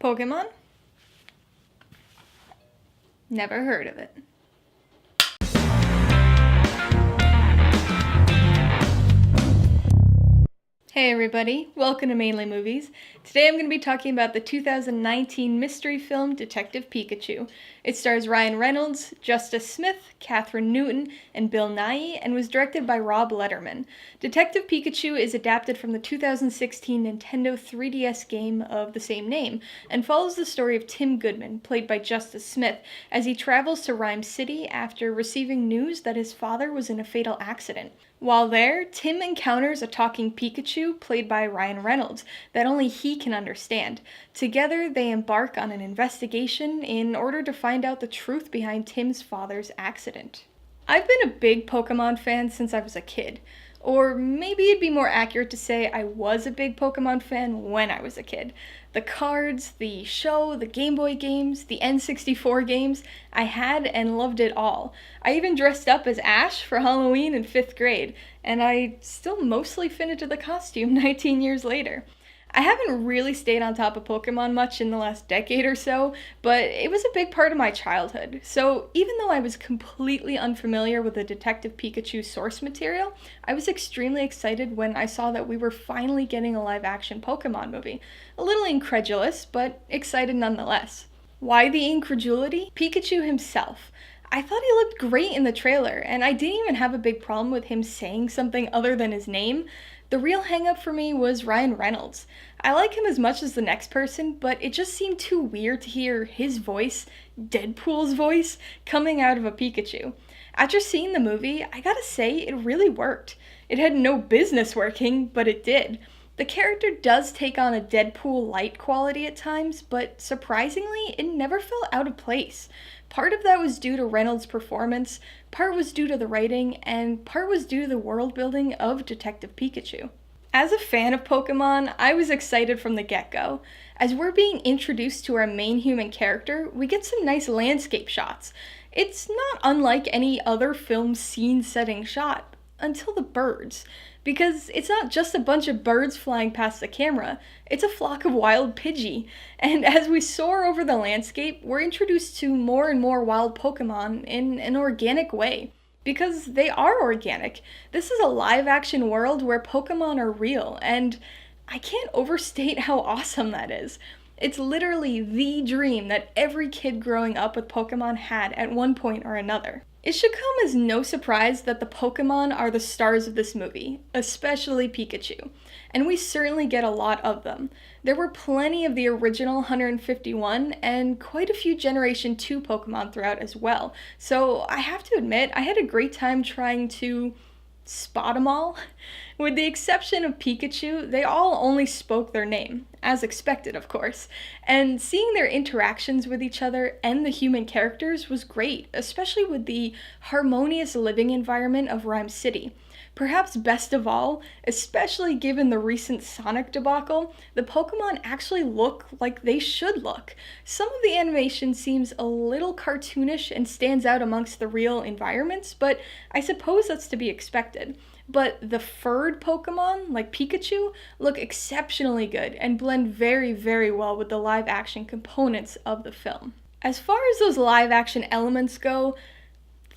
Pokemon? Never heard of it. Hey everybody, welcome to Mainly Movies. Today I'm going to be talking about the 2019 mystery film Detective Pikachu. It stars Ryan Reynolds, Justice Smith, Kathryn Newton, and Bill Nighy, and was directed by Rob Letterman. Detective Pikachu is adapted from the 2016 Nintendo 3DS game of the same name, and follows the story of Tim Goodman, played by Justice Smith, as he travels to Rhyme City after receiving news that his father was in a fatal accident. While there, Tim encounters a talking Pikachu, played by Ryan Reynolds, that only he can understand. Together, they embark on an investigation in order to find out the truth behind Tim's father's accident. I've been a big Pokemon fan since I was a kid. Or maybe it'd be more accurate to say I was a big Pokemon fan when I was a kid. The cards, the show, the Game Boy games, the N64 games, I had and loved it all. I even dressed up as Ash for Halloween in 5th grade, and I still mostly fit into the costume 19 years later. I haven't really stayed on top of Pokemon much in the last decade or so, but it was a big part of my childhood. So even though I was completely unfamiliar with the Detective Pikachu source material, I was extremely excited when I saw that we were finally getting a live-action Pokemon movie. A little incredulous, but excited nonetheless. Why the incredulity? Pikachu himself. I thought he looked great in the trailer, and I didn't even have a big problem with him saying something other than his name. The real hang-up for me was Ryan Reynolds. I like him as much as the next person, but it just seemed too weird to hear his voice, Deadpool's voice, coming out of a Pikachu. After seeing the movie, I gotta say, it really worked. It had no business working, but it did. The character does take on a Deadpool-light quality at times, but surprisingly, it never felt out of place. Part of that was due to Reynolds' performance, part was due to the writing, and part was due to the world building of Detective Pikachu. As a fan of Pokemon, I was excited from the get-go. As we're being introduced to our main human character, we get some nice landscape shots. It's not unlike any other film scene setting shot, until the birds. Because it's not just a bunch of birds flying past the camera, it's a flock of wild Pidgey. And as we soar over the landscape, we're introduced to more and more wild Pokemon in an organic way. Because they are organic. This is a live-action world where Pokemon are real, and I can't overstate how awesome that is. It's literally the dream that every kid growing up with Pokemon had at one point or another. It should come as no surprise that the Pokemon are the stars of this movie, especially Pikachu, and we certainly get a lot of them. There were plenty of the original 151 and quite a few Generation 2 Pokemon throughout as well, so I have to admit I had a great time trying to spot them all. With the exception of Pikachu, they all only spoke their name, as expected of course, and seeing their interactions with each other and the human characters was great, especially with the harmonious living environment of Rhyme City. Perhaps best of all, especially given the recent Sonic debacle, the Pokemon actually look like they should look. Some of the animation seems a little cartoonish and stands out amongst the real environments, but I suppose that's to be expected. But the furred Pokemon, like Pikachu, look exceptionally good and blend very, very well with the live-action components of the film. As far as those live-action elements go,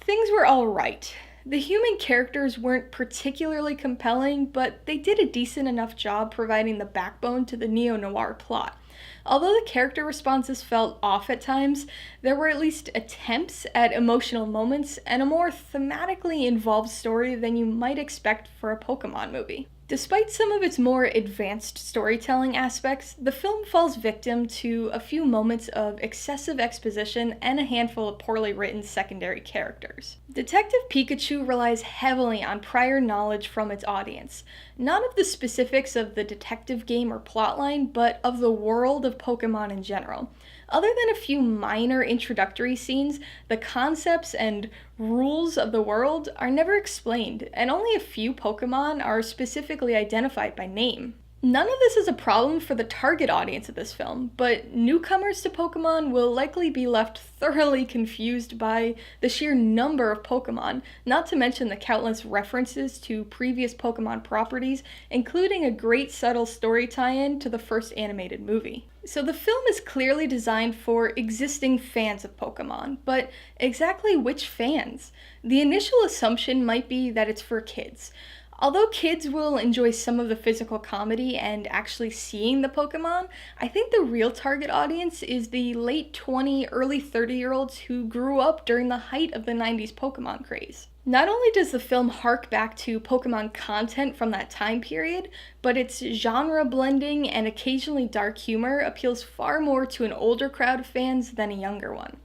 things were alright. The human characters weren't particularly compelling, but they did a decent enough job providing the backbone to the neo-noir plot. Although the character responses felt off at times, there were at least attempts at emotional moments and a more thematically involved story than you might expect for a Pokemon movie. Despite some of its more advanced storytelling aspects, the film falls victim to a few moments of excessive exposition and a handful of poorly written secondary characters. Detective Pikachu relies heavily on prior knowledge from its audience, not of the specifics of the detective game or plotline, but of the world of Pokemon in general. Other than a few minor introductory scenes, the concepts and rules of the world are never explained, and only a few Pokemon are specifically identified by name. None of this is a problem for the target audience of this film, but newcomers to Pokemon will likely be left thoroughly confused by the sheer number of Pokemon, not to mention the countless references to previous Pokemon properties, including a great subtle story tie-in to the first animated movie. So the film is clearly designed for existing fans of Pokemon, but exactly which fans? The initial assumption might be that it's for kids. Although kids will enjoy some of the physical comedy and actually seeing the Pokemon, I think the real target audience is the late 20, early 30-year-olds who grew up during the height of the 90s Pokemon craze. Not only does the film hark back to Pokemon content from that time period, but its genre blending and occasionally dark humor appeals far more to an older crowd of fans than a younger one.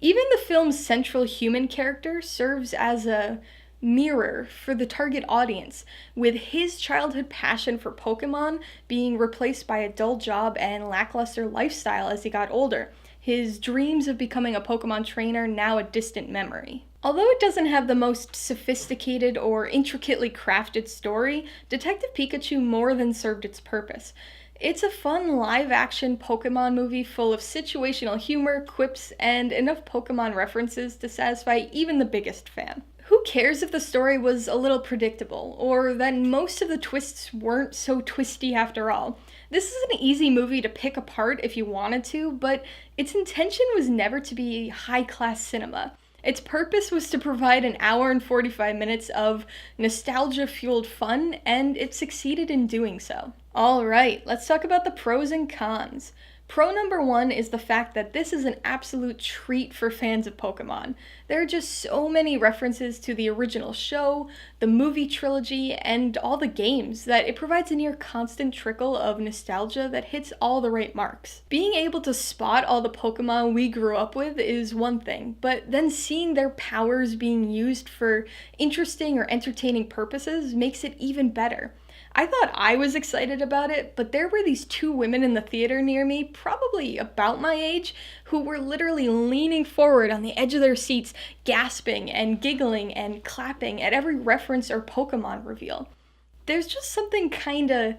Even the film's central human character serves as a mirror for the target audience, with his childhood passion for Pokemon being replaced by a dull job and lackluster lifestyle as he got older, his dreams of becoming a Pokemon trainer now a distant memory. Although it doesn't have the most sophisticated or intricately crafted story, Detective Pikachu more than served its purpose. It's a fun live-action Pokemon movie full of situational humor, quips, and enough Pokemon references to satisfy even the biggest fan. Who cares if the story was a little predictable, or that most of the twists weren't so twisty after all? This is an easy movie to pick apart if you wanted to, but its intention was never to be high-class cinema. Its purpose was to provide an hour and 45 minutes of nostalgia-fueled fun, and it succeeded in doing so. Alright, let's talk about the pros and cons. Pro number one is the fact that this is an absolute treat for fans of Pokemon. There are just so many references to the original show, the movie trilogy, and all the games that it provides a near constant trickle of nostalgia that hits all the right marks. Being able to spot all the Pokemon we grew up with is one thing, but then seeing their powers being used for interesting or entertaining purposes makes it even better. I thought I was excited about it, but there were these two women in the theater near me, probably about my age, who were literally leaning forward on the edge of their seats, gasping and giggling and clapping at every reference or Pokemon reveal. There's just something kinda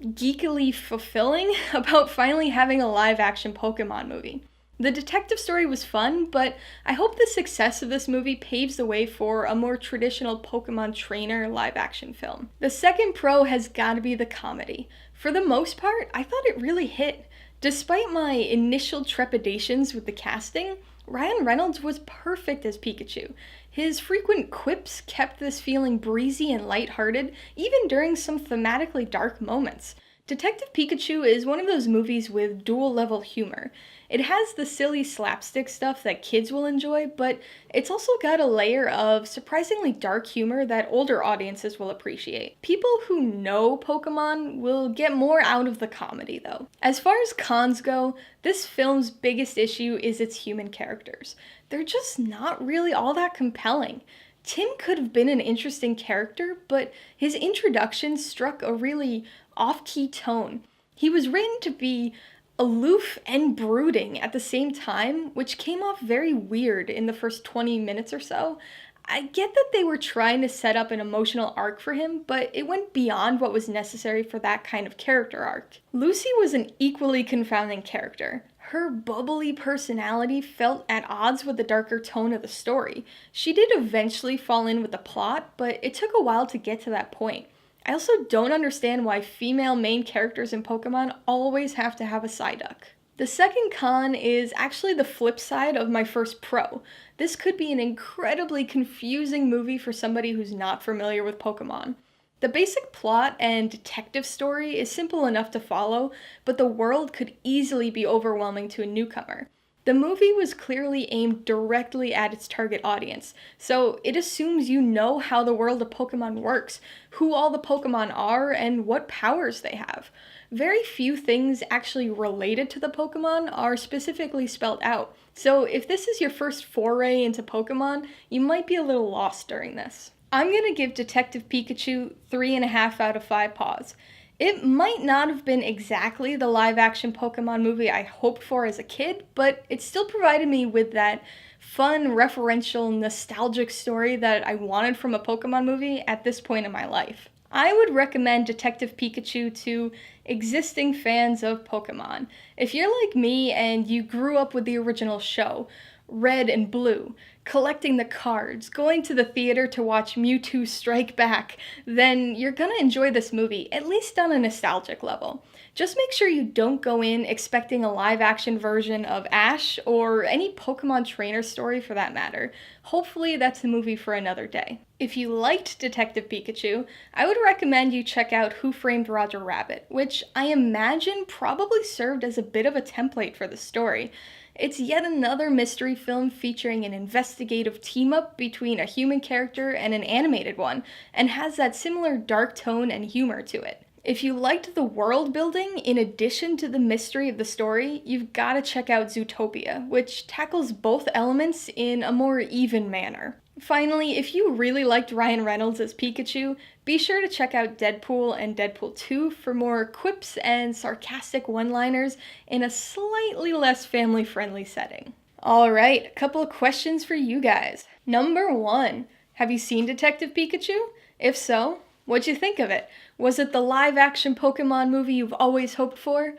geekily fulfilling about finally having a live-action Pokemon movie. The detective story was fun, but I hope the success of this movie paves the way for a more traditional Pokemon trainer live-action film. The second pro has gotta be the comedy. For the most part, I thought it really hit. Despite my initial trepidations with the casting, Ryan Reynolds was perfect as Pikachu. His frequent quips kept this feeling breezy and lighthearted, even during some thematically dark moments. Detective Pikachu is one of those movies with dual-level humor. It has the silly slapstick stuff that kids will enjoy, but it's also got a layer of surprisingly dark humor that older audiences will appreciate. People who know Pokemon will get more out of the comedy, though. As far as cons go, this film's biggest issue is its human characters. They're just not really all that compelling. Tim could have been an interesting character, but his introduction struck a really off-key tone. He was written to be aloof and brooding at the same time, which came off very weird in the first 20 minutes or so. I get that they were trying to set up an emotional arc for him, but it went beyond what was necessary for that kind of character arc. Lucy was an equally confounding character. Her bubbly personality felt at odds with the darker tone of the story. She did eventually fall in with the plot, but it took a while to get to that point. I also don't understand why female main characters in Pokemon always have to have a Psyduck. The second con is actually the flip side of my first pro. This could be an incredibly confusing movie for somebody who's not familiar with Pokemon. The basic plot and detective story is simple enough to follow, but the world could easily be overwhelming to a newcomer. The movie was clearly aimed directly at its target audience, so it assumes you know how the world of Pokemon works, who all the Pokemon are, and what powers they have. Very few things actually related to the Pokemon are specifically spelled out, so if this is your first foray into Pokemon, you might be a little lost during this. I'm gonna give Detective Pikachu 3.5 out of 5 paws. It might not have been exactly the live-action Pokemon movie I hoped for as a kid, but it still provided me with that fun, referential, nostalgic story that I wanted from a Pokemon movie at this point in my life. I would recommend Detective Pikachu to existing fans of Pokemon. If you're like me and you grew up with the original show, Red and Blue, collecting the cards, going to the theater to watch Mewtwo Strike Back, then you're gonna enjoy this movie, at least on a nostalgic level. Just make sure you don't go in expecting a live-action version of Ash, or any Pokemon trainer story for that matter. Hopefully that's a movie for another day. If you liked Detective Pikachu, I would recommend you check out Who Framed Roger Rabbit, which I imagine probably served as a bit of a template for the story. It's yet another mystery film featuring an investigative team-up between a human character and an animated one, and has that similar dark tone and humor to it. If you liked the world building in addition to the mystery of the story, you've gotta check out Zootopia, which tackles both elements in a more even manner. Finally, if you really liked Ryan Reynolds as Pikachu, be sure to check out Deadpool and Deadpool 2 for more quips and sarcastic one-liners in a slightly less family-friendly setting. Alright, a couple of questions for you guys. Number 1, have you seen Detective Pikachu? If so, what'd you think of it? Was it the live-action Pokemon movie you've always hoped for?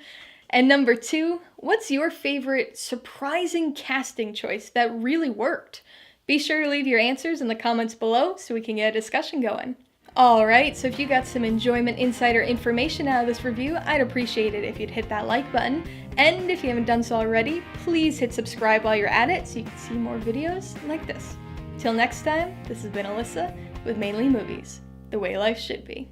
And number 2, what's your favorite surprising casting choice that really worked? Be sure to leave your answers in the comments below so we can get a discussion going. Alright, so if you got some enjoyment insider information out of this review, I'd appreciate it if you'd hit that like button. And if you haven't done so already, please hit subscribe while you're at it so you can see more videos like this. Till next time, this has been Alyssa with Mainly Movies, the way life should be.